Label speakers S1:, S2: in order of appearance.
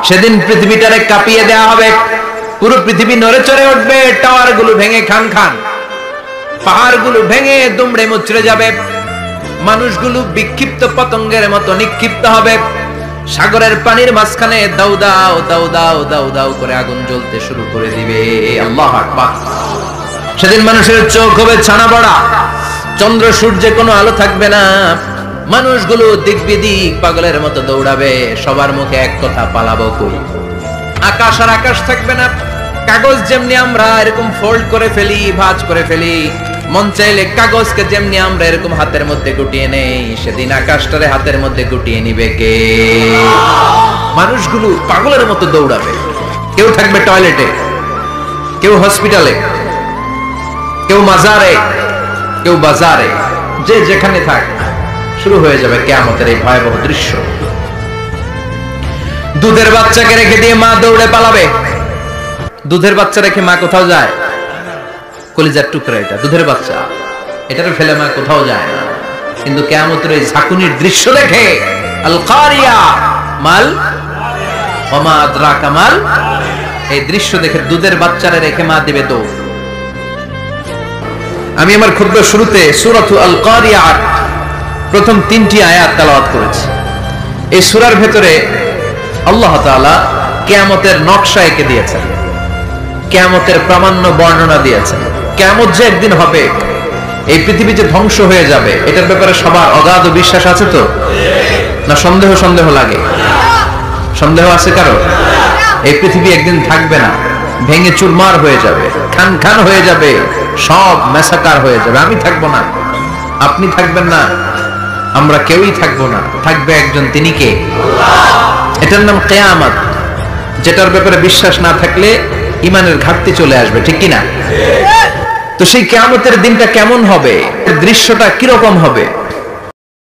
S1: সেদিন পৃথিবীটারে কাঁপিয়ে দেওয়া হবে, পুরো পৃথিবী নড়ে চড়ে উঠবে, টাওয়ার গুলো ভেঙে খান খান, পাহাড় গুলো ভেঙে দুমড়ে মুচড়ে যাবে, মানুষগুলো বিক্ষিপ্ত পতঙ্গের মতো নিক্ষিপ্ত হবে, সাগরের পানির মাঝখানে দাউ দাউ দাউ দাউ দাউ দাউ করে আগুন জ্বলতে শুরু করে দিবে। আল্লাহু আকবার। সেদিন মানুষের চোখ হবে ছানা বড়া, চন্দ্র সূর্যে কোনো আলো থাকবে না, মানুষগুলো দিক বিদিক পাগলের মতো দৌড়াবে, সবার মুখে এক কথা, পালাবো কই। আকাশ আর আকাশ থাকবে না, কাগজ যেমনি আমরা এরকম ফোল্ড করে ফেলি, ভাঁজ করে ফেলি, মন চাইলে কাগজকে যেমনি আমরা এরকম হাতের মধ্যে গুটিয়ে নেই, সেদিন আকাশটারে হাতের মধ্যে গুটিয়ে নিবে কে? মানুষগুলো পাগলের মতো দৌড়াবে, কেউ থাকবে টয়লেটে, কেউ হসপিটালে, কেউ মাজারে, কেউ বাজারে, যে যেখানে থাক, শুরু হয়ে যাবে কিয়ামতের এই ভয়াবহ দৃশ্য। দুধের বাচ্চাকে রেখে দিয়ে মা দৌড়ে পালাবে। দুধের বাচ্চা রেখে মা কোথাও যায়? কলিজার টুকরা এটা, দুধের বাচ্চা, এটারে ফেলে মা কোথাও যায় না। কিন্তু কিয়ামতের এই ঝাঁকুনির দৃশ্য দেখে, আল কারিয়া মাল ওয়া মা আদরাকা মাল, এই দৃশ্য দেখে দুধের বাচ্চারে রেখে মা দিবে দৌড়। আমি আমার খুতবার শুরুতে সূরাতু আল কারিয়া প্রথম 3টি আয়াত তেলাওয়াত করেছি। এই সূরার ভেতরে আল্লাহ তাআলা কিয়ামতের নকশা এঁকে দিয়েছেন, কিয়ামতের প্রামাণ্য বর্ণনা দিয়েছেন। কিয়ামত যে একদিন হবে, এই পৃথিবী যে ধ্বংস হয়ে যাবে, এটার ব্যাপারে সবার অগাধ বিশ্বাস আছে তো? না সন্দেহ সন্দেহ লাগে? সন্দেহ আছে কারো? এই পৃথিবী একদিন থাকবে না, ভেঙে চুরমার হয়ে যাবে, খান খান হয়ে যাবে, সব ম্যাসাকার হয়ে যাবে। আমি থাকবো না, আপনি থাকবেন না, আমরা কেউই থাকবো না, থাকবে একজন, তিনি কে? এটার নাম কিয়ামত, যেটার ব্যাপারে বিশ্বাস না থাকলে ইমানের ঘাটতি চলে আসবে, ঠিক কিনা? তো সেই কিয়ামতের দিনটা কেমন হবে, দৃশ্যটা কিরকম হবে,